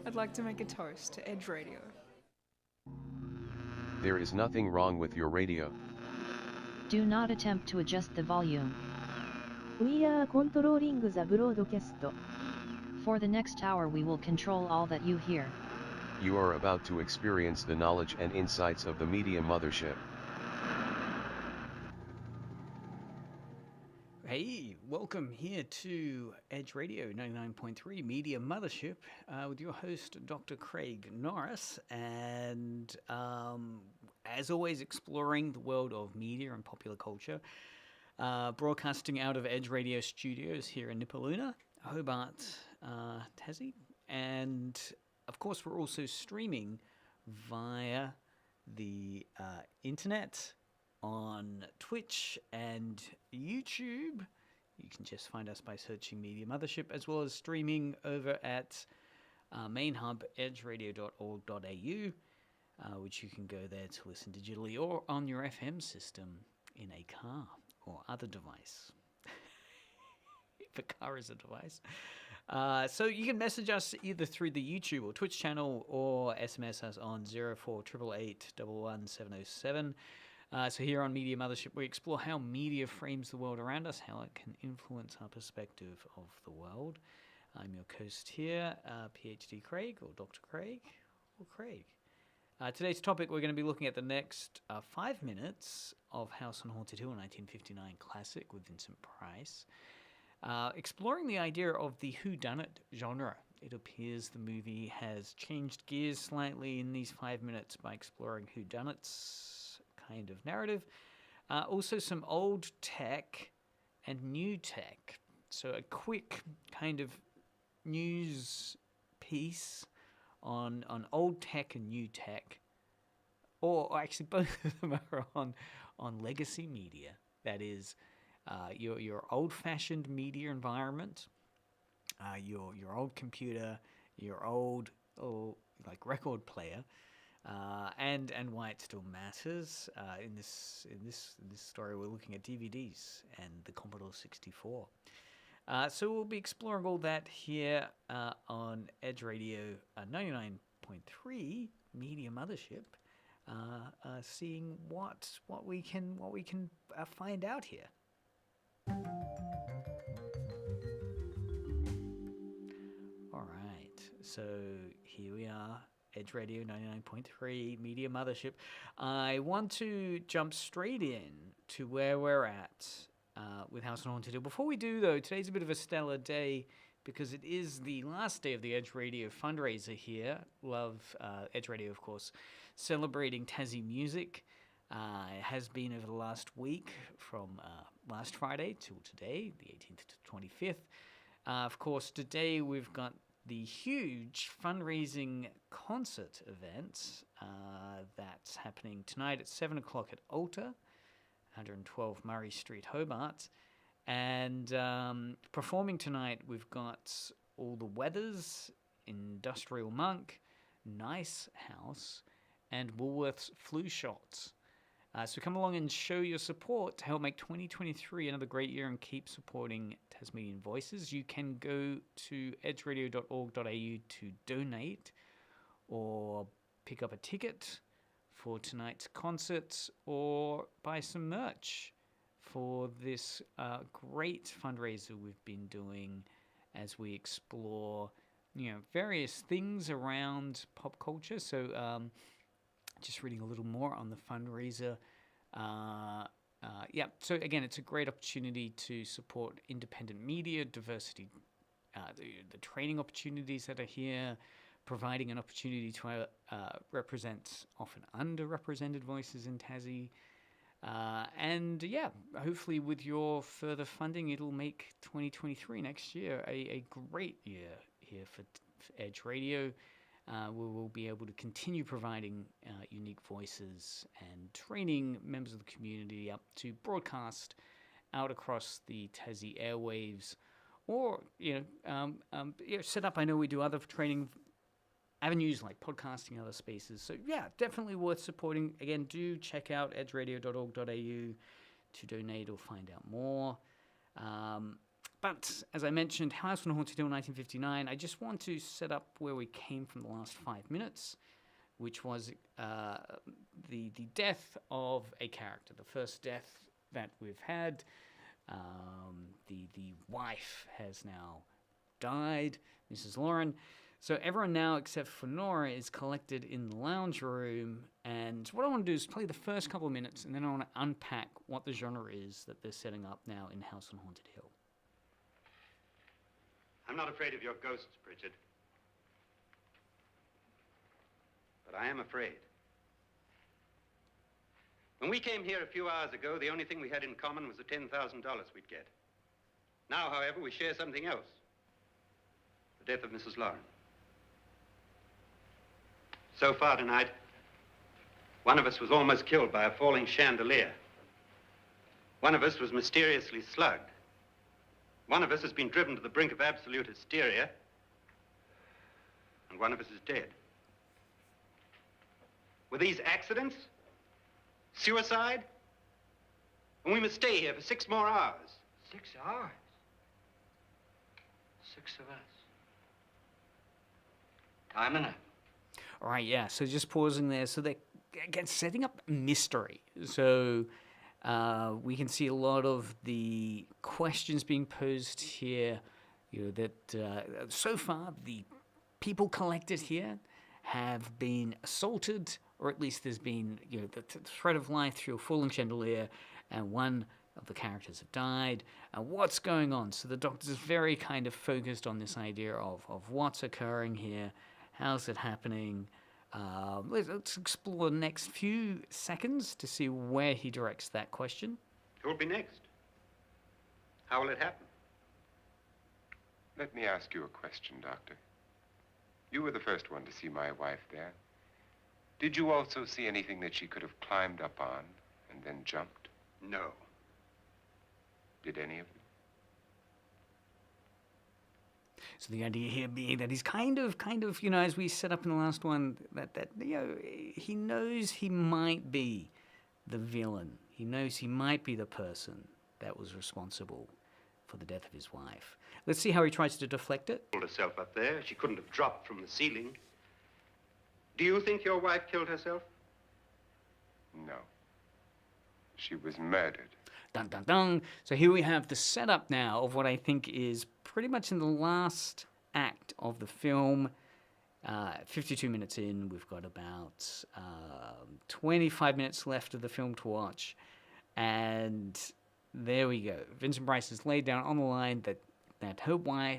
I'd like to make a toast to Edge Radio. There is nothing wrong with your radio. Do not attempt to adjust the volume. We are controlling the broadcast. For the next hour we will control all that you hear. You are about to experience the knowledge and insights of the Media Mothership. Hey, welcome here to Edge Radio 99.3 Media Mothership with your host, Dr. Craig Norris, and as always, exploring the world of media and popular culture, broadcasting out of Edge Radio Studios here in Nipaluna, Hobart, Tassie, and of course we're also streaming via the internet on Twitch and YouTube. You can just find us by searching Media Mothership, as well as streaming over at main hub edgeradio.org.au, which you can go there to listen digitally or on your FM system in a car or other device. If a car is a device. So you can message us either through the YouTube or Twitch channel or SMS us on 0488 11707. So here on Media Mothership, we explore how media frames the world around us, how it can influence our perspective of the world. I'm your host here, PhD Craig, or Dr. Craig, or Craig. Today's topic, we're going to be looking at the next 5 minutes of House on Haunted Hill, 1959 classic with Vincent Price, exploring the idea of the whodunit genre. It appears the movie has changed gears slightly in these 5 minutes by exploring whodunits kind of narrative. Also some old tech and new tech. So a quick kind of news piece on old tech and new tech. Or actually both of them are on legacy media. That is your old-fashioned media environment, your old computer, your old like record player. And why it still matters. In this story, we're looking at DVDs and the Commodore 64. So we'll be exploring all that here on Edge Radio 99.3 Media Mothership, seeing what we can find out here. All right, so here we are. Edge Radio 99.3 Media Mothership. I want to jump straight in to where we're at with House on Haunted Hill. Before we do, though, today's a bit of a stellar day because it is the last day of the Edge Radio fundraiser here. Love Edge Radio, of course, celebrating Tassie music. It has been over the last week from last Friday till today, the 18th to 25th. Of course, today we've got the huge fundraising concert event that's happening tonight at 7 o'clock at Alta, 112 Murray Street, Hobart. And performing tonight, we've got All the Weathers, Industrial Monk, Nice House, and Woolworth's Flu Shots. So come along and show your support to help make 2023 another great year and keep supporting Tasmanian voices. You can go to edgeradio.org.au to donate or pick up a ticket for tonight's concert or buy some merch for this great fundraiser we've been doing as we explore, various things around pop culture. So just reading a little more on the fundraiser. So again, it's a great opportunity to support independent media, diversity, the training opportunities that are here, providing an opportunity to represent often underrepresented voices in Tassie. Hopefully with your further funding, it'll make 2023 next year a great year here for Edge Radio. We will be able to continue providing unique voices and training members of the community up to broadcast out across the Tassie airwaves, or set up. I know we do other training avenues like podcasting and other spaces. So definitely worth supporting. Again, do check out edgeradio.org.au to donate or find out more. But as I mentioned, House on Haunted Hill 1959, I just want to set up where we came from the last 5 minutes, which was the death of a character, the first death that we've had. The wife has now died, Mrs. Lauren. So everyone now, except for Nora, is collected in the lounge room. And what I want to do is play the first couple of minutes, and then I want to unpack what the genre is that they're setting up now in House on Haunted Hill. I'm not afraid of your ghosts, Pritchard. But I am afraid. When we came here a few hours ago, the only thing we had in common was the $10,000 we'd get. Now, however, we share something else. The death of Mrs. Lauren. So far tonight, one of us was almost killed by a falling chandelier. One of us was mysteriously slugged. One of us has been driven to the brink of absolute hysteria. And one of us is dead. Were these accidents? Suicide? And we must stay here for 6 more hours. 6 hours? 6 of us. Time enough. All right, yeah, so just pausing there. So they're, again, setting up mystery. So we can see a lot of the questions being posed here, that so far the people collected here have been assaulted, or at least there's been the threat of life through a falling chandelier, and one of the characters have died. And what's going on? So the Doctor's very kind of focused on this idea of what's occurring here, how's it happening. Let's explore the next few seconds to see where he directs that question. Who will be next? How will it happen? Let me ask you a question, Doctor. You were the first one to see my wife there. Did you also see anything that she could have climbed up on and then jumped? No. Did any of you? So the idea here being that he's kind of, as we set up in the last one, that he knows he might be the villain. He knows he might be the person that was responsible for the death of his wife. Let's see how he tries to deflect it. Pulled herself up there. She couldn't have dropped from the ceiling. Do you think your wife killed herself? No. She was murdered. Dun, dun, dun. So here we have the setup now of what I think is pretty much in the last act of the film. 52 minutes in, we've got about 25 minutes left of the film to watch. And there we go. Vincent Price has laid down on the line that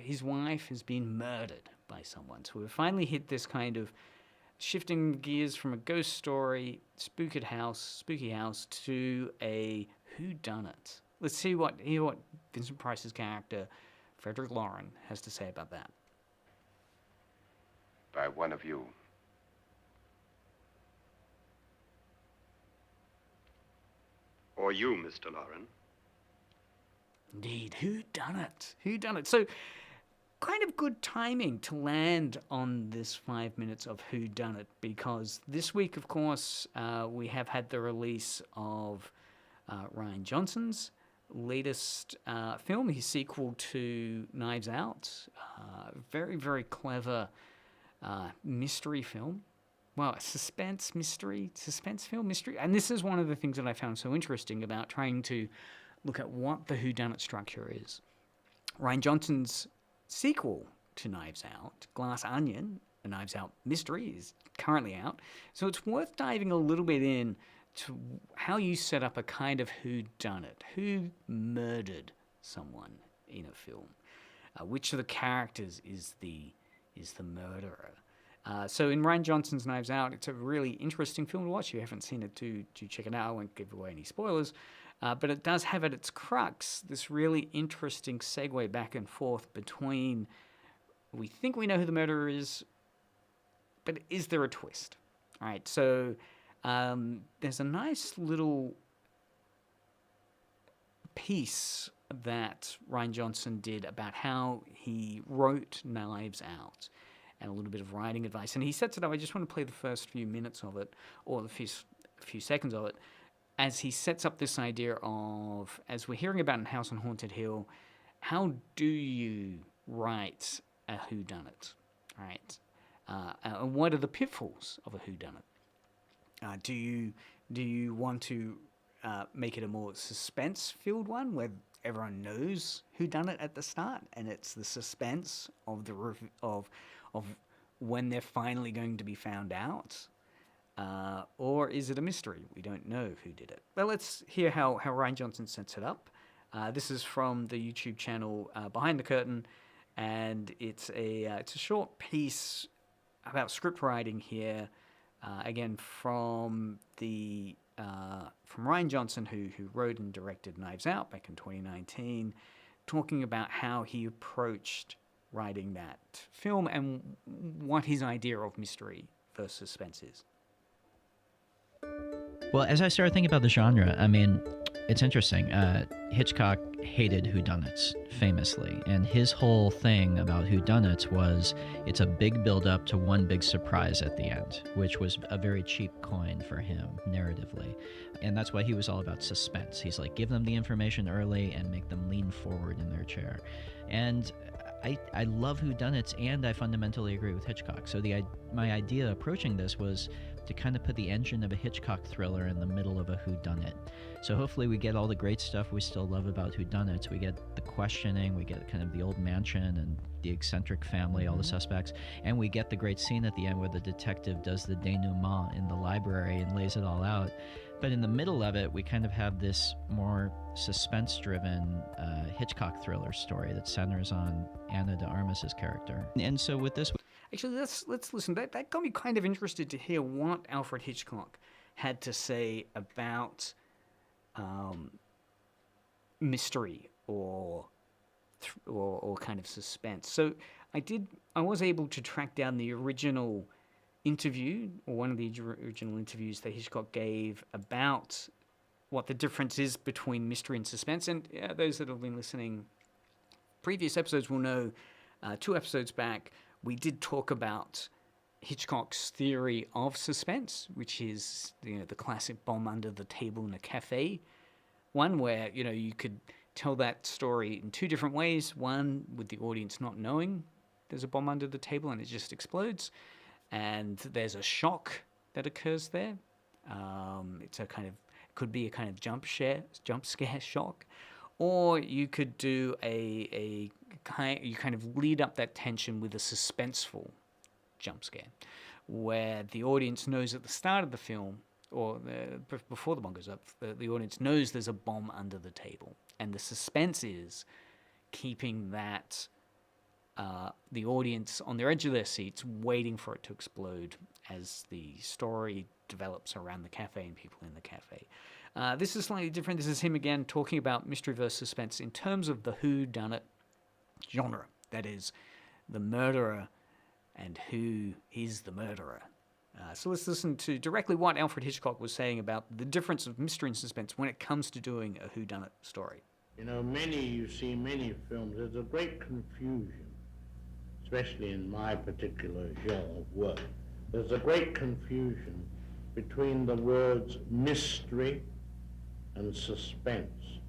his wife has been murdered by someone. So we've finally hit this kind of shifting gears from a ghost story, spooky house, to a whodunit. Let's hear what Vincent Price's character, Frederick Lauren, has to say about that. By one of you. Or you, Mr. Lauren. Indeed, whodunit. So, kind of good timing to land on this 5 minutes of whodunit, because this week, of course, we have had the release of Rian Johnson's latest film, his sequel to Knives Out. Very, very clever mystery film. Well, suspense film mystery. And this is one of the things that I found so interesting about trying to look at what the whodunit structure is. Rian Johnson's sequel to Knives Out, Glass Onion, a Knives Out mystery, is currently out. So it's worth diving a little bit in to how you set up a kind of whodunit. Who murdered someone in a film? Which of the characters is the murderer? So in Rian Johnson's Knives Out, it's a really interesting film to watch. If you haven't seen it, do check it out. I won't give away any spoilers. But it does have at its crux this really interesting segue back and forth between, we think we know who the murderer is, but is there a twist? All right, so there's a nice little piece that Rian Johnson did about how he wrote Knives Out, and a little bit of writing advice. And he sets it up. I just want to play the first few minutes of it, or the few seconds of it, as he sets up this idea of, as we're hearing about in House on Haunted Hill, how do you write a whodunit, right? And what are the pitfalls of a whodunit? Do you want to make it a more suspense-filled one where everyone knows who done it at the start, and it's the suspense of the of when they're finally going to be found out, or is it a mystery? We don't know who did it. But let's hear how Rian Johnson sets it up. This is from the YouTube channel Behind the Curtain, and it's a short piece about script writing here. Again, from Rian Johnson, who wrote and directed Knives Out back in 2019, talking about how he approached writing that film and what his idea of mystery versus suspense is. Well, as I started thinking about the genre, I mean, it's interesting. Hitchcock hated whodunits, famously, and his whole thing about whodunits was it's a big build-up to one big surprise at the end, which was a very cheap coin for him, narratively. And that's why he was all about suspense. He's like, give them the information early and make them lean forward in their chair. And I love whodunits, and I fundamentally agree with Hitchcock. So my idea approaching this was to kind of put the engine of a Hitchcock thriller in the middle of a whodunit. So hopefully we get all the great stuff we still love about whodunits. We get the questioning, we get kind of the old mansion and the eccentric family, all the suspects, and we get the great scene at the end where the detective does the denouement in the library and lays it all out. But in the middle of it, we kind of have this more suspense-driven Hitchcock thriller story that centers on Anna de Armas's character. And so with this... Actually, let's listen. That got me kind of interested to hear what Alfred Hitchcock had to say about mystery or kind of suspense. So I was able to track down the original interview, or one of the original interviews that Hitchcock gave about what the difference is between mystery and suspense. And those that have been listening previous episodes will know 2 episodes back, we did talk about Hitchcock's theory of suspense, which is the classic bomb under the table in a cafe one, where you could tell that story in 2 different ways. One, with the audience not knowing there's a bomb under the table and it just explodes, and there's a shock that occurs there. Could be a kind of jump scare shock, or you could do you kind of lead up that tension with a suspenseful jump scare, where the audience knows at the start of the film, or before the bomb goes up, the audience knows there's a bomb under the table, and the suspense is keeping that the audience on their edge of their seats, waiting for it to explode as the story develops around the cafe and people in the cafe. This is slightly different. This is him again talking about mystery versus suspense in terms of the whodunit genre. That is, the murderer and who is the murderer. So let's listen to directly what Alfred Hitchcock was saying about the difference of mystery and suspense when it comes to doing a whodunit story. You see many films, there's a great confusion, especially in my particular genre of work. There's a great confusion between the words mystery and suspense.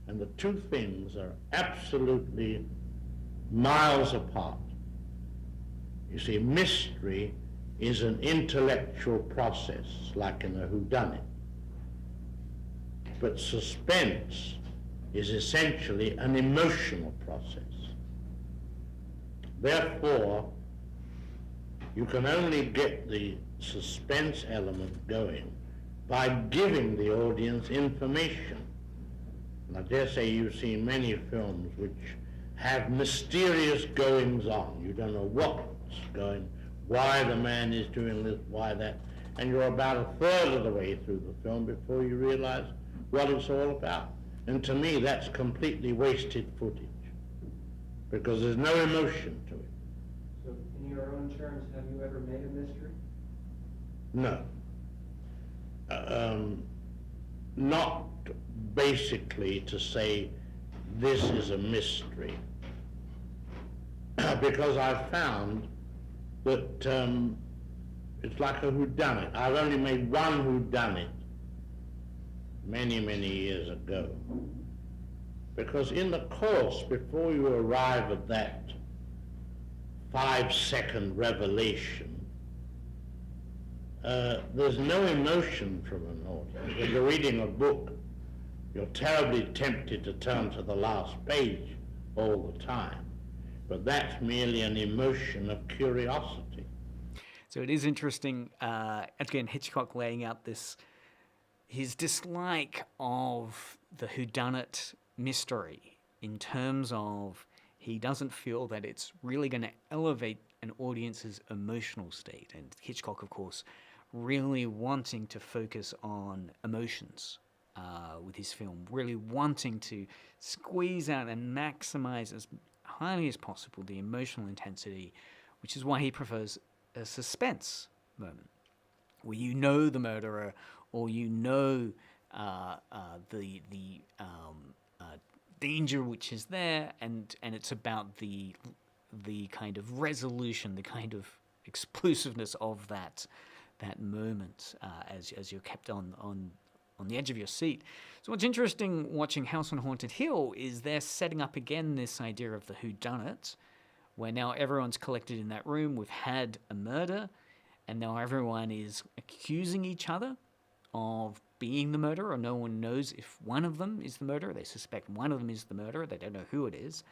And the 2 things are absolutely miles apart. You see, mystery is an intellectual process, like in a whodunit. But suspense is essentially an emotional process. Therefore, you can only get the suspense element going by giving the audience information. And I dare say you've seen many films which have mysterious goings on. You don't know what's going, why the man is doing this, why that, and you're about a third of the way through the film before you realize what it's all about. And to me, that's completely wasted footage, because there's no emotion to it. So, in your own terms, have you ever made a mystery? No. Not basically to say this is a mystery, because I've found that it's like a whodunit. I've only made one whodunit many, many years ago. Because in the course, before you arrive at that 5-second revelation, there's no emotion from an audience. When you're reading a book, you're terribly tempted to turn to the last page all the time. But that's merely an emotion of curiosity. So it is interesting, again, Hitchcock laying out his dislike of the whodunit mystery in terms of he doesn't feel that it's really going to elevate an audience's emotional state. And Hitchcock, of course, really wanting to focus on emotions with his film, really wanting to squeeze out and maximize as highly as possible the emotional intensity, which is why he prefers a suspense moment where you know the murderer or you know the danger which is there, and it's about the kind of resolution, the kind of explosiveness of that moment as you're kept on the edge of your seat. So what's interesting watching House on Haunted Hill is they're setting up again this idea of the whodunit, where now everyone's collected in that room. We've had a murder, and now everyone is accusing each other of being the murderer. No one knows if one of them is the murderer. They suspect one of them is the murderer. They don't know who it is.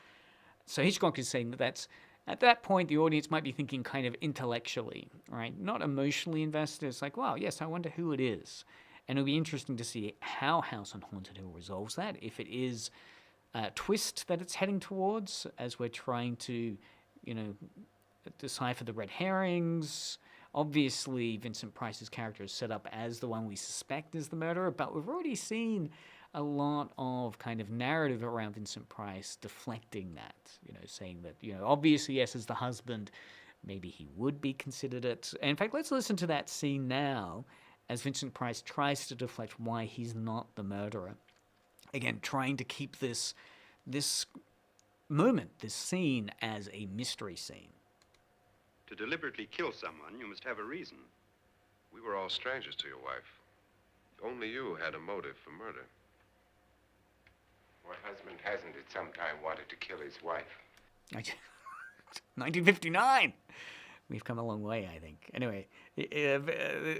So Hitchcock is saying that at that point, the audience might be thinking kind of intellectually, right? Not emotionally invested. It's like, wow, yes, I wonder who it is. And it'll be interesting to see how House on Haunted Hill resolves that, if it is a twist that it's heading towards as we're trying to, decipher the red herrings. Obviously, Vincent Price's character is set up as the one we suspect is the murderer, but we've already seen a lot of kind of narrative around Vincent Price deflecting that, saying that, obviously, yes, as the husband, maybe he would be considered it. And in fact, let's listen to that scene now as Vincent Price tries to deflect why he's not the murderer. Again, trying to keep this moment, this scene, as a mystery scene. To deliberately kill someone, you must have a reason. We were all strangers to your wife. Only you had a motive for murder. What husband hasn't at some time wanted to kill his wife? 1959! We've come a long way, I think. Anyway,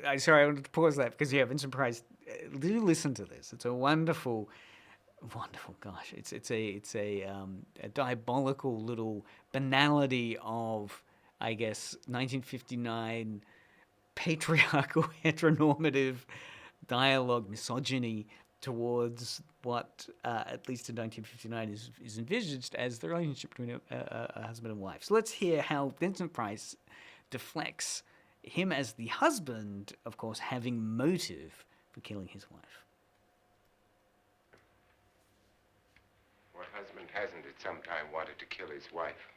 I'm sorry, I wanted to pause that because, Vincent Price, do listen to this. It's a wonderful, gosh, it's a diabolical little banality of, I guess, 1959 patriarchal heteronormative dialogue, misogyny towards what, at least in 1959, is envisaged as the relationship between a husband and wife. So let's hear how Vincent Price deflects him as the husband, of course, having motive for killing his wife. What husband hasn't at some time wanted to kill his wife?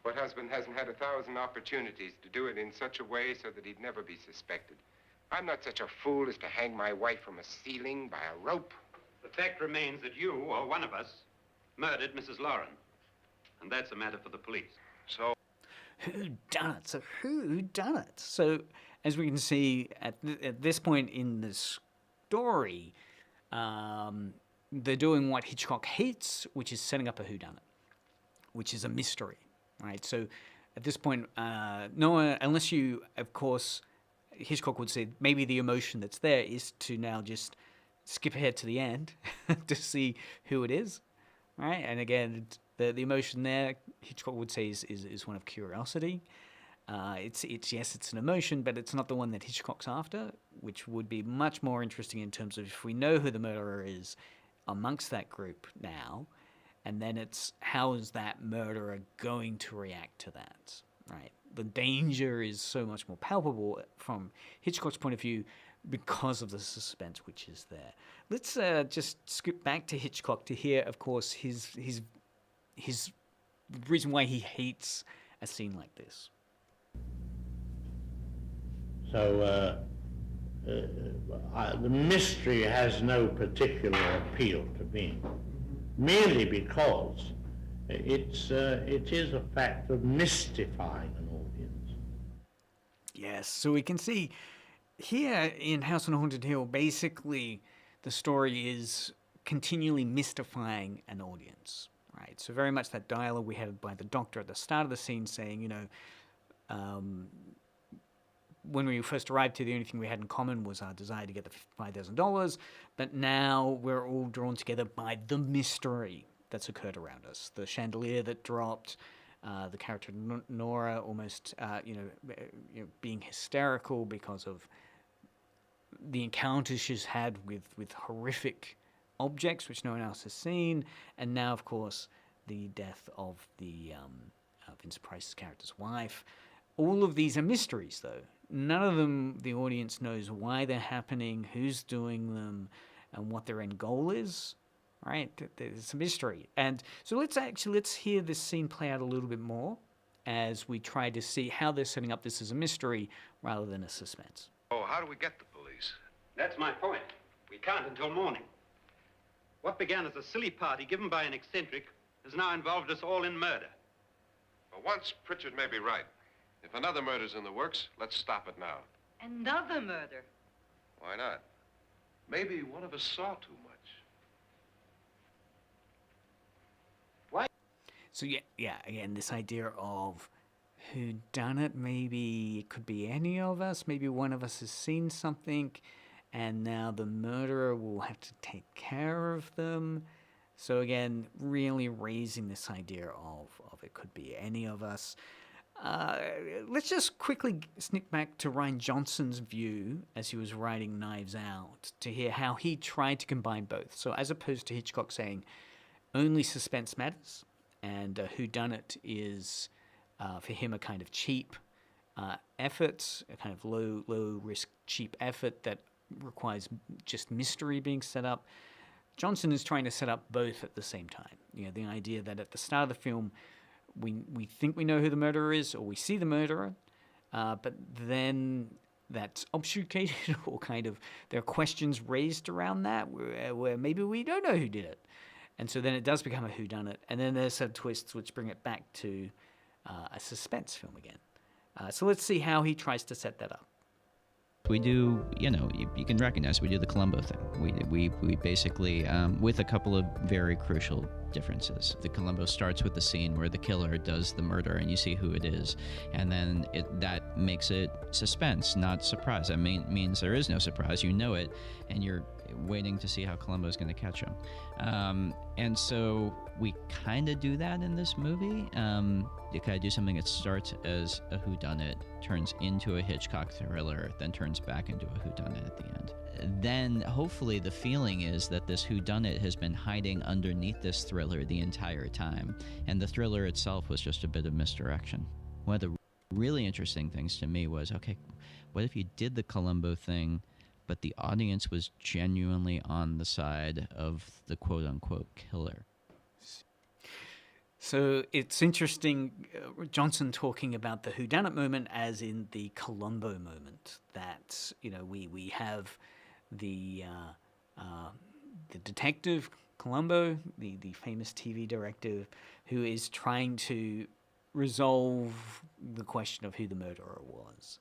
What husband hasn't had 1,000 opportunities to do it in such a way so that he'd never be suspected? I'm not such a fool as to hang my wife from a ceiling by a rope. The fact remains that you, or one of us, murdered Mrs. Lauren. And that's a matter for the police. So... Who done it? So, as we can see at this point in the story, they're doing what Hitchcock hates, which is setting up a whodunit, which is a mystery, right? So, at this point, no one, unless you, of course, Hitchcock would say maybe the emotion that's there is to now just skip ahead to the end to see who it is, right? And again, the emotion there, Hitchcock would say is one of curiosity. It's an emotion, but it's not the one that Hitchcock's after, which would be much more interesting in terms of if we know who the murderer is amongst that group now, and then it's how is that murderer going to react to that, right? The danger is so much more palpable from Hitchcock's point of view because of the suspense which is there. Let's just skip back to Hitchcock to hear, of course, his reason why he hates a scene like this. So the mystery has no particular appeal to me, merely because it is a fact of mystifying an audience. Yes, so we can see here in House on Haunted Hill, basically the story is continually mystifying an audience, right? So very much that dialogue we had by the doctor at the start of the scene saying, when we first arrived here, the only thing we had in common was our desire to get the $5,000, but now we're all drawn together by the mystery that's occurred around us. The chandelier that dropped, the character Nora almost, being hysterical because of the encounters she's had with horrific objects which no one else has seen, and now, of course, the death of the Vincent Price's character's wife. All of these are mysteries, though. None of them the audience knows why they're happening, who's doing them, and what their end goal is. Right? It's a mystery. And so let's hear this scene play out a little bit more as we try to see how they're setting up this as a mystery rather than a suspense. Oh, how do we get the police? That's my point. We can't until morning. What began as a silly party given by an eccentric has now involved us all in murder. For once, Pritchard may be right. If another murder's in the works, let's stop it now. Another murder? Why not? Maybe one of us saw too much. So yeah, again, this idea of who done it, maybe it could be any of us, maybe one of us has seen something, and now the murderer will have to take care of them. So again, really raising this idea of it could be any of us. Let's just quickly sneak back to Rian Johnson's view as he was writing Knives Out to hear how he tried to combine both. So as opposed to Hitchcock saying only suspense matters, and whodunit is, for him, a kind of cheap effort, a kind of low-risk, cheap effort that requires just mystery being set up. Johnson is trying to set up both at the same time. The idea that at the start of the film, we think we know who the murderer is, or we see the murderer, but then that's obfuscated, or kind of there are questions raised around that where maybe we don't know who did it. And so then it does become a whodunit, and then there's some twists which bring it back to a suspense film again. So let's see how he tries to set that up. We do, you can recognize we do the Columbo thing. We basically, with a couple of very crucial differences. The Columbo starts with the scene where the killer does the murder and you see who it is, and then that makes it suspense, not surprise. That means there is no surprise. You know it, and you're waiting to see how Columbo is going to catch him. And so we kind of do that in this movie. You kind of do something that starts as a whodunit, turns into a Hitchcock thriller, then turns back into a whodunit at the end. Then hopefully the feeling is that this whodunit has been hiding underneath this thriller the entire time, and the thriller itself was just a bit of misdirection. One of the really interesting things to me was, okay, what if you did the Columbo thing, but the audience was genuinely on the side of the quote-unquote killer? So it's interesting, Johnson talking about the whodunit moment as in the Columbo moment, that, we have the detective Columbo, the famous TV director, who is trying to resolve the question of who the murderer was.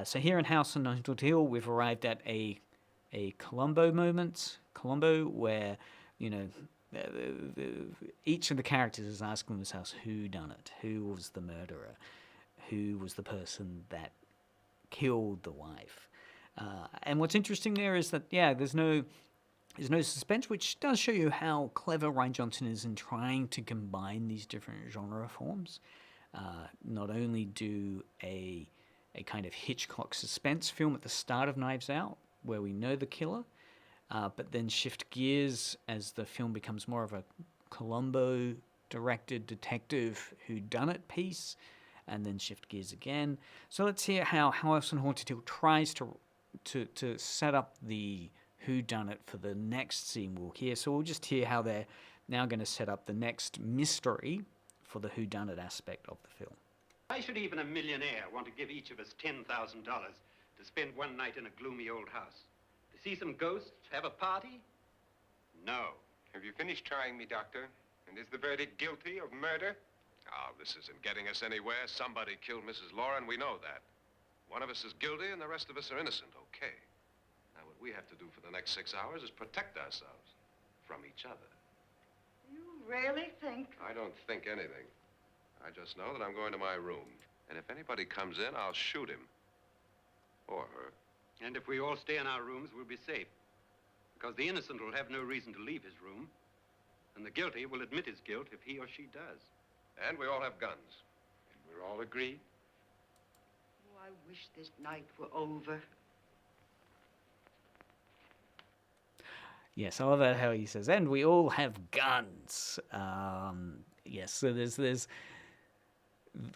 So here in House on Haunted Hill, we've arrived at a Columbo moment, where, each of the characters is asking themselves who done it, who was the murderer, who was the person that killed the wife. And what's interesting there is that, there's no suspense, which does show you how clever Rian Johnson is in trying to combine these different genre forms. Not only do a kind of Hitchcock suspense film at the start of Knives Out, where we know the killer, but then shift gears as the film becomes more of a Columbo-directed detective whodunit piece, and then shift gears again. So let's hear how House on Haunted Hill tries to set up the whodunit for the next scene we'll hear. So we'll just hear how they're now going to set up the next mystery for the whodunit aspect of the film. Why should even a millionaire want to give each of us $10,000 to spend one night in a gloomy old house? To see some ghosts, have a party? No. Have you finished trying me, Doctor? And is the verdict guilty of murder? Oh, this isn't getting us anywhere. Somebody killed Mrs. Lauren, we know that. One of us is guilty and the rest of us are innocent, okay. Now what we have to do for the next 6 hours is protect ourselves. from each other. You really think? I don't think anything. I just know that I'm going to my room. And if anybody comes in, I'll shoot him. Or her. And if we all stay in our rooms, we'll be safe. Because the innocent will have no reason to leave his room. And the guilty will admit his guilt if he or she does. And we all have guns. And we're all agreed? Oh, I wish this night were over. Yes, I love that how he says, and we all have guns. Yes, so there's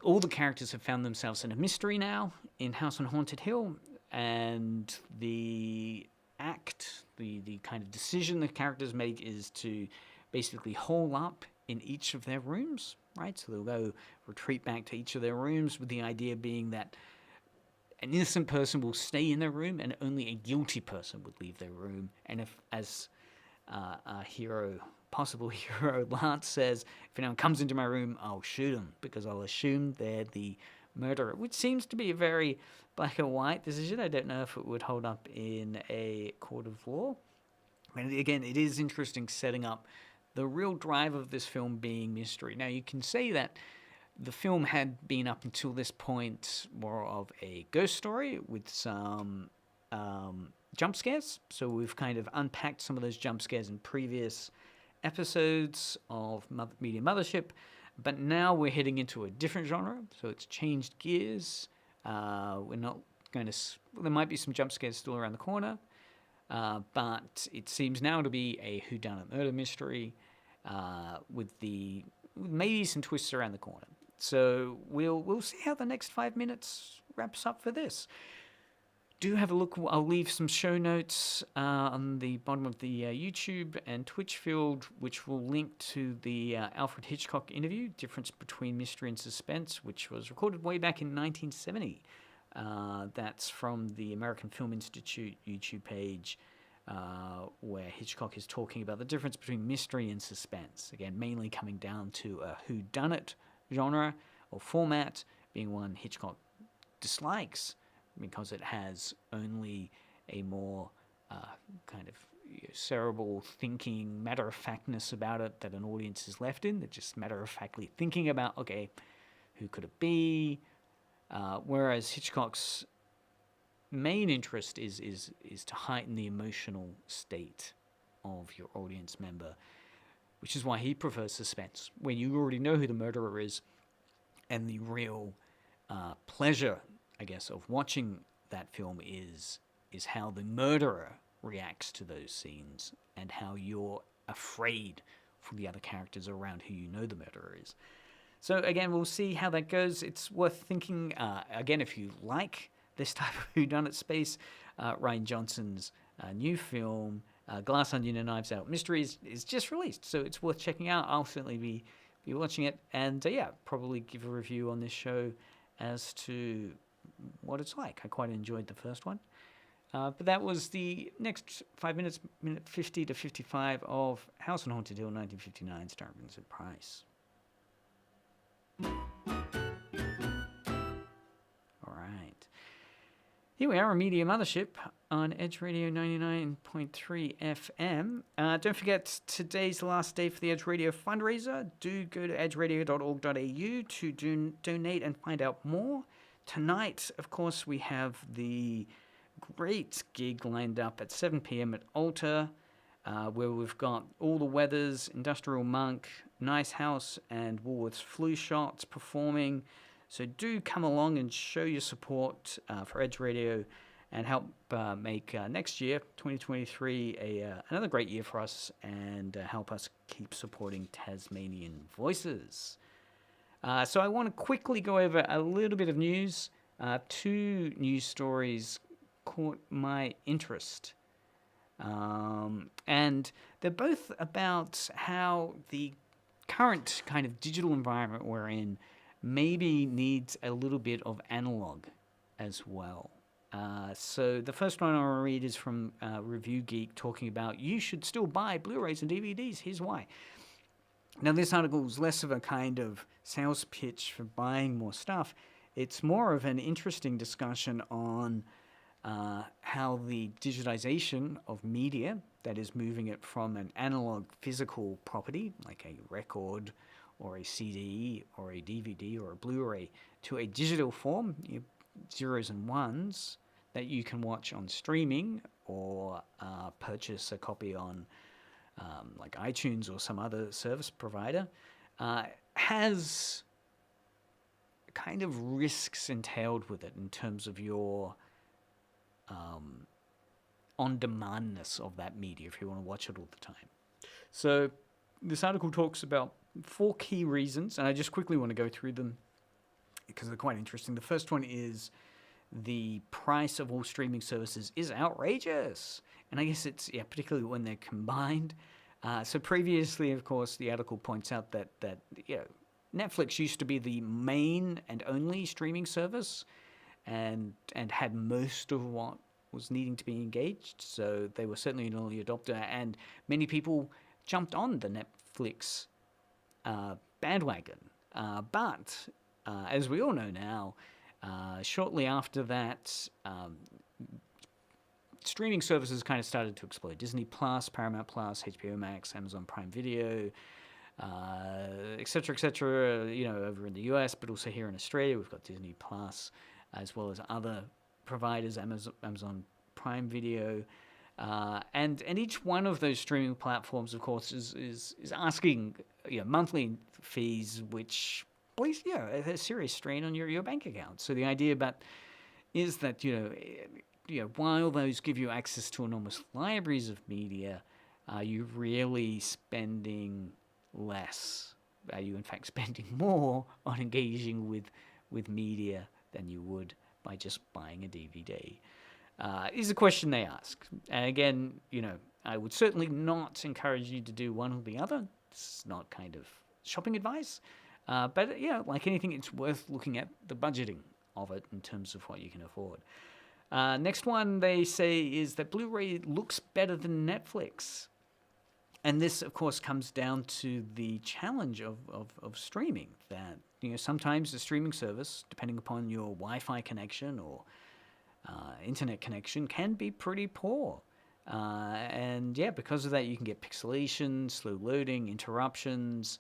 all the characters have found themselves in a mystery now in House on Haunted Hill, and the kind of decision the characters make is to basically hole up in each of their rooms, right? So they'll go retreat back to each of their rooms with the idea being that an innocent person will stay in their room and only a guilty person would leave their room. And if, as possible hero Lance says, if anyone comes into my room, I'll shoot them because I'll assume they're the murderer, which seems to be a very black and white decision. I don't know if it would hold up in a court of law. And again, it is interesting setting up the real drive of this film being mystery. Now, you can say that the film had been up until this point more of a ghost story with some jump scares. So we've kind of unpacked some of those jump scares in previous episodes of Media Mothership. But now we're heading into a different genre. So it's changed gears. We're not going to... There might be some jump scares still around the corner. But it seems now to be a whodunit murder mystery with maybe some twists around the corner. So we'll see how the next 5 minutes wraps up for this. Do have a look. I'll leave some show notes on the bottom of the YouTube and Twitch field, which will link to the Alfred Hitchcock interview, Difference Between Mystery and Suspense, which was recorded way back in 1970. That's from the American Film Institute YouTube page, where Hitchcock is talking about the difference between mystery and suspense. Again, mainly coming down to a whodunit genre or format, being one Hitchcock dislikes because it has only a more kind of cerebral thinking, matter-of-factness about it that an audience is left in. They're just matter-of-factly thinking about, okay, who could it be? Whereas Hitchcock's main interest is to heighten the emotional state of your audience member, which is why he prefers suspense, when you already know who the murderer is, and the real pleasure, I guess, of watching that film is how the murderer reacts to those scenes and how you're afraid for the other characters around who you know the murderer is. So again, we'll see how that goes. It's worth thinking, again, if you like this type of whodunit space, Rian Johnson's new film, Glass Onion and Knives Out Mysteries, is just released. So it's worth checking out. I'll certainly be watching it. And probably give a review on this show as to what it's like. I quite enjoyed the first one. But that was the next 5 minutes, minute 50 to 55 of House on Haunted Hill 1959, starring Vincent Price. Alright. Here we are on Media Mothership on Edge Radio 99.3 FM. Don't forget, today's the last day for the Edge Radio fundraiser. Do go to edgeradio.org.au to donate and find out more. Tonight, of course, we have the great gig lined up at 7 p.m. at Altar, where we've got All the Weathers, Industrial Monk, Nice House, and Woolworths Flu Shots performing. So do come along and show your support for Edge Radio and help make next year, 2023, another great year for us, and help us keep supporting Tasmanian voices. So I want to quickly go over a little bit of news. Two news stories caught my interest. And they're both about how the current kind of digital environment we're in maybe needs a little bit of analog as well. So the first one I'll read is from Review Geek, talking about you should still buy Blu-rays and DVDs. Here's why. Now, this article is less of a kind of sales pitch for buying more stuff. It's more of an interesting discussion on how the digitization of media that is moving it from an analog physical property, like a record or a CD or a DVD or a Blu-ray, to a digital form, zeros and ones, that you can watch on streaming or purchase a copy on like iTunes or some other service provider, has kind of risks entailed with it in terms of your on-demandness of that media if you want to watch it all the time. So this article talks about 4 key reasons, and I just quickly want to go through them because they're quite interesting. The first one is the price of all streaming services is outrageous. And I guess it's, particularly when they're combined. So previously, of course, the article points out that Netflix used to be the main and only streaming service and had most of what was needing to be engaged. So they were certainly an early adopter, and many people jumped on the Netflix bandwagon. But as we all know now, shortly after that, streaming services kind of started to explode. Disney Plus, Paramount Plus, HBO Max, Amazon Prime Video, et cetera, over in the US, but also here in Australia, we've got Disney Plus, as well as other providers, Amazon Prime Video, and each one of those streaming platforms, of course, is asking monthly fees, which place a serious strain on your bank account. So the idea is that while those give you access to enormous libraries of media, are you really spending less? Are you in fact spending more on engaging with media than you would by just buying a DVD? Is a question they ask. And again, I would certainly not encourage you to do one or the other. It's not kind of shopping advice. But like anything, it's worth looking at the budgeting of it in terms of what you can afford. Next one they say is that Blu-ray looks better than Netflix. And this, of course, comes down to the challenge of streaming, that sometimes the streaming service, depending upon your Wi-Fi connection or internet connection, can be pretty poor. And because of that, you can get pixelation, slow loading, interruptions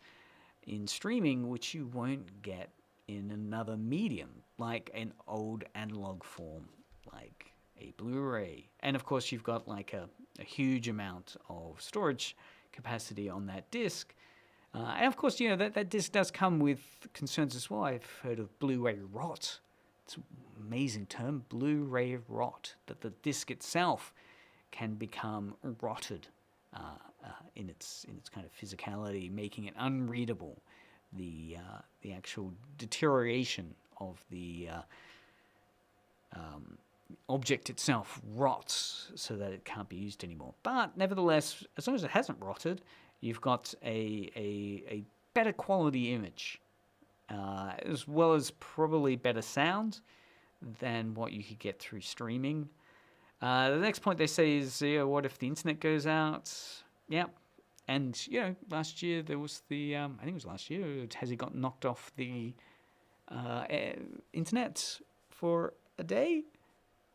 in streaming, which you won't get in another medium, like an old analog form, like a Blu-ray. And of course, you've got like a huge amount of storage capacity on that disc. And of course, that disc does come with concerns as well. I've heard of Blu-ray rot. It's an amazing term, Blu-ray rot, that the disc itself can become rotted in its kind of physicality, making it unreadable. The actual deterioration of the object itself rots so that it can't be used anymore. But nevertheless, as long as it hasn't rotted, you've got a better quality image, as well as probably better sound than what you could get through streaming. The next point they say is, what if the internet goes out? Yep. And, last year there was the, I think it was last year, Tassie got knocked off the internet for a day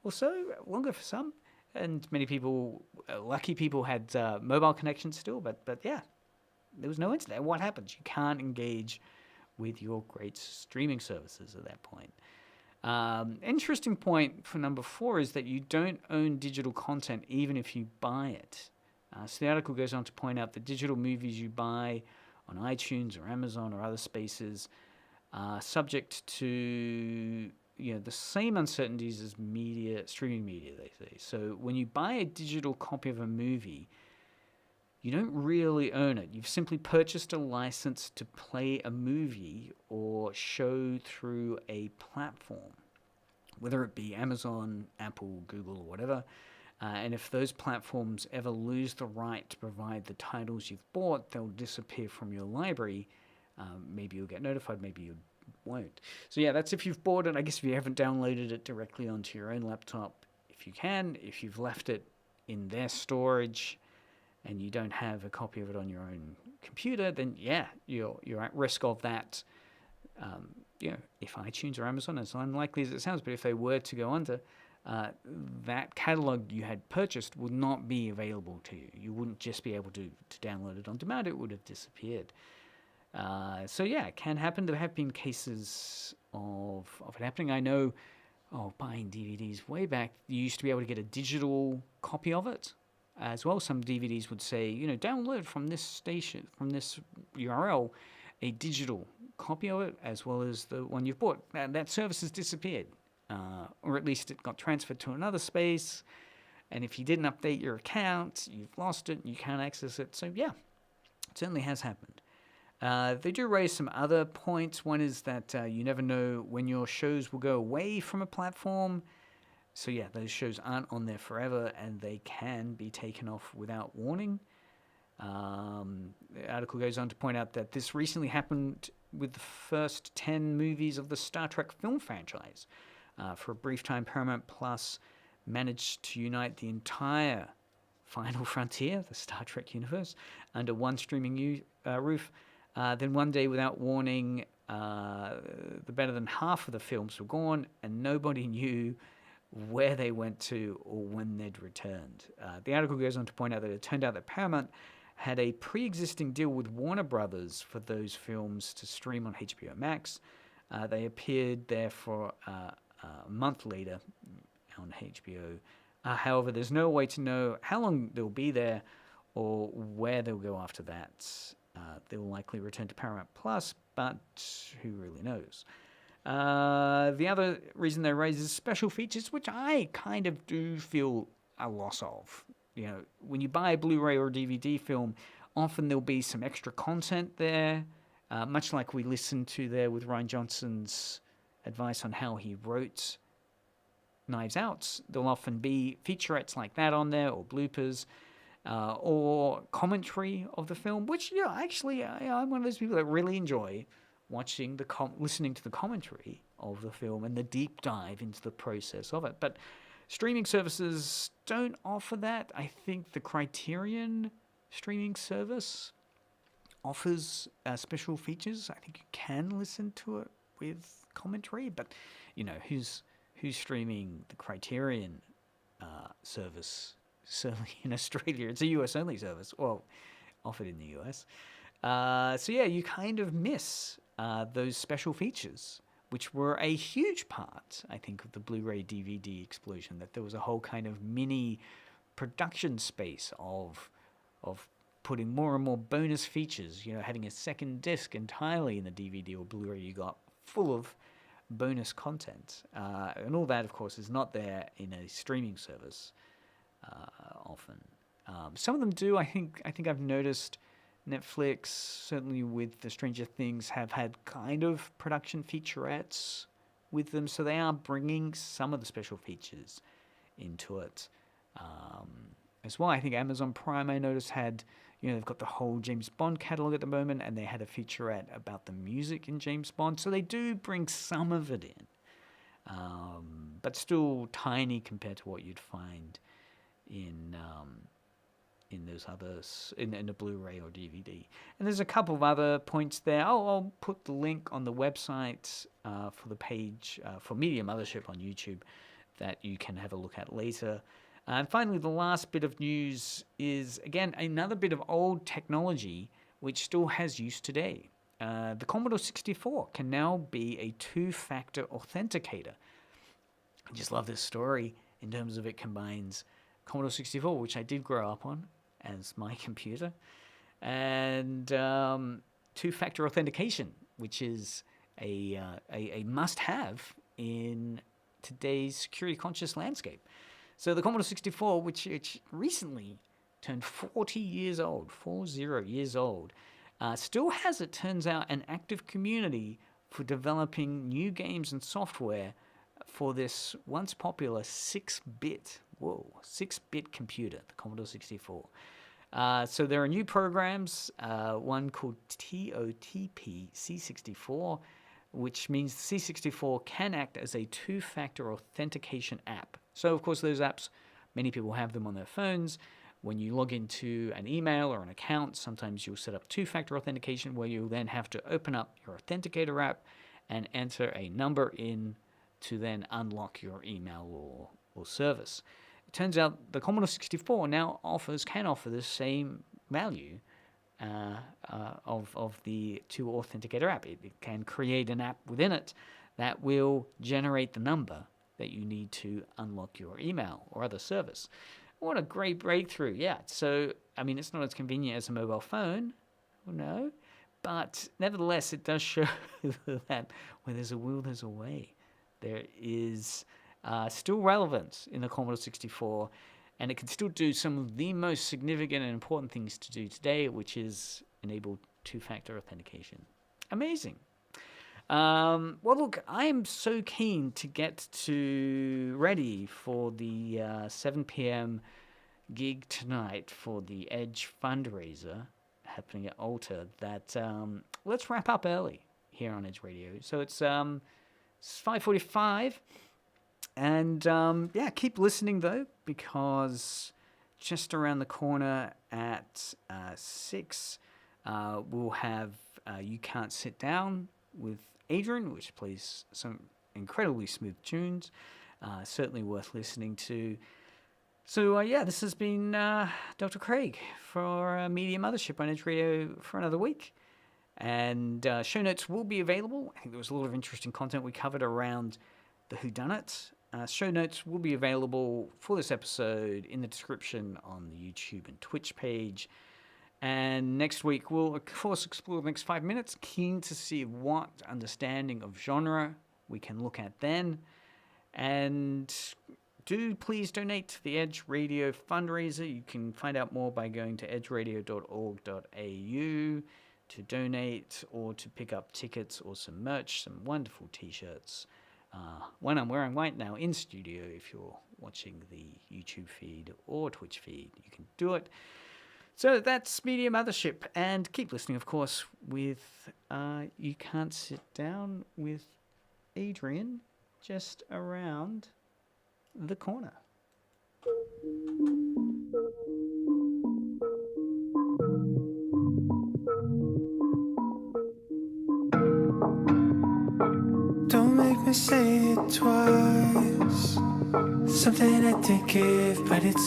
or so, longer for some. And many people, lucky people, had mobile connections still, but there was no internet. What happens? You can't engage with your great streaming services at that point. Interesting point for number 4 is that you don't own digital content even if you buy it. So the article goes on to point out that digital movies you buy on iTunes or Amazon or other spaces are subject to the same uncertainties as streaming media, they say. So when you buy a digital copy of a movie, you don't really own it. You've simply purchased a license to play a movie or show through a platform, whether it be Amazon, Apple, Google, or whatever. And if those platforms ever lose the right to provide the titles you've bought, they'll disappear from your library. Maybe you'll get notified, maybe you won't. So that's if you've bought it. I guess if you haven't downloaded it directly onto your own laptop, if you can. If you've left it in their storage and you don't have a copy of it on your own computer, then you're at risk of that. If iTunes or Amazon, as unlikely as it sounds, but if they were to go under, that catalog you had purchased would not be available to you. You wouldn't just be able to download it on demand. It would have disappeared. So yeah, it can happen. There have been cases of it happening. I know, buying DVDs way back, you used to be able to get a digital copy of it as well. Some DVDs would say, download from this station, from this URL, a digital copy of it, as well as the one you've bought. That service has disappeared, or at least it got transferred to another space. And if you didn't update your account, you've lost it and you can't access it. So yeah, it certainly has happened. They do raise some other points. One is that you never know when your shows will go away from a platform. So yeah, those shows aren't on there forever and they can be taken off without warning. The article goes on to point out that this recently happened with the first 10 movies of the Star Trek film franchise. For a brief time, Paramount Plus managed to unite the entire Final Frontier, the Star Trek universe, under one streaming roof. Then one day, without warning, the better than half of the films were gone, and nobody knew where they went to or when they'd returned. The article goes on to point out that it turned out that Paramount had a pre-existing deal with Warner Brothers for those films to stream on HBO Max. They appeared there for a month later on HBO. However, there's no way to know how long they'll be there or where they'll go after that. They will likely return to Paramount Plus, but who really knows? The other reason they raise is special features, which I kind of do feel a loss of. When you buy a Blu-ray or DVD film, often there'll be some extra content there, much like we listened to there with Rian Johnson's advice on how he wrote Knives Out. There'll often be featurettes like that on there, or bloopers, or commentary of the film, which, actually, I'm one of those people that really enjoy watching listening to the commentary of the film and the deep dive into the process of it. But streaming services don't offer that. I think the Criterion streaming service offers special features. I think you can listen to it with commentary, but who's streaming the Criterion service? Certainly in Australia, it's a US only service. Well, offered in the US. So yeah, you kind of miss those special features, which were a huge part, I think, of the Blu-ray DVD explosion. That there was a whole kind of mini production space of putting more and more bonus features. Having a second disc entirely in the DVD or Blu-ray you got, full of bonus content, and all that, of course, is not there in a streaming service. Often, some of them do. I think I've noticed Netflix, certainly with the Stranger Things, have had kind of production featurettes with them, so they are bringing some of the special features into it as well. I think Amazon Prime, I noticed, had, they've got the whole James Bond catalog at the moment, and they had a featurette about the music in James Bond, so they do bring some of it in, but still tiny compared to what you'd find in those others, in a Blu-ray or DVD. And there's a couple of other points there. I'll put the link on the website for the page for Media Mothership on YouTube that you can have a look at later. And finally, the last bit of news is, again, another bit of old technology which still has use today. The Commodore 64 can now be a two-factor authenticator. I just love this story in terms of it combines Commodore 64, which I did grow up on as my computer, and two-factor authentication, which is a must-have in today's security-conscious landscape. So the Commodore 64, which recently turned 40 years old, 40 years old, still has, it turns out, an active community for developing new games and software for this once popular 6-bit computer, the Commodore 64. So there are new programs, one called TOTP C64, which means the C64 can act as a two-factor authentication app. So, of course, those apps, many people have them on their phones. When you log into an email or an account, sometimes you'll set up two-factor authentication where you'll then have to open up your Authenticator app and enter a number in to then unlock your email or or service. It turns out the Commodore 64 now can offer the same value of the 2Authenticator app. It can create an app within it that will generate the number that you need to unlock your email or other service. What a great breakthrough. Yeah, so, I mean, it's not as convenient as a mobile phone, no, but nevertheless, it does show that where there's a will, there's a way. There is still relevance in the Commodore 64, and it can still do some of the most significant and important things to do today, which is enable two-factor authentication. Amazing. Well, look, I am so keen to get ready for the 7 p.m. gig tonight for the Edge fundraiser happening at Alta that let's wrap up early here on Edge Radio. So it's 5:45, and yeah, keep listening though, because just around the corner at 6, we'll have You Can't Sit Down with Adrian, which plays some incredibly smooth tunes, certainly worth listening to. So yeah, this has been Dr. Craig for Media Mothership on Edge Radio for another week. And show notes will be available. I think there was a lot of interesting content we covered around the Whodunit. Show notes will be available for this episode in the description on the YouTube and Twitch page. And next week, we'll, of course, explore the next 5 minutes. Keen to see what understanding of genre we can look at then. And do please donate to the Edge Radio fundraiser. You can find out more by going to edgeradio.org.au to donate or to pick up tickets or some merch, some wonderful T-shirts. One I'm wearing right now in studio. If you're watching the YouTube feed or Twitch feed, you can do it. So that's Media Mothership, and keep listening, of course, with You Can't Sit Down with Adrian just around the corner. Don't make me say it twice. Something I did give, but it's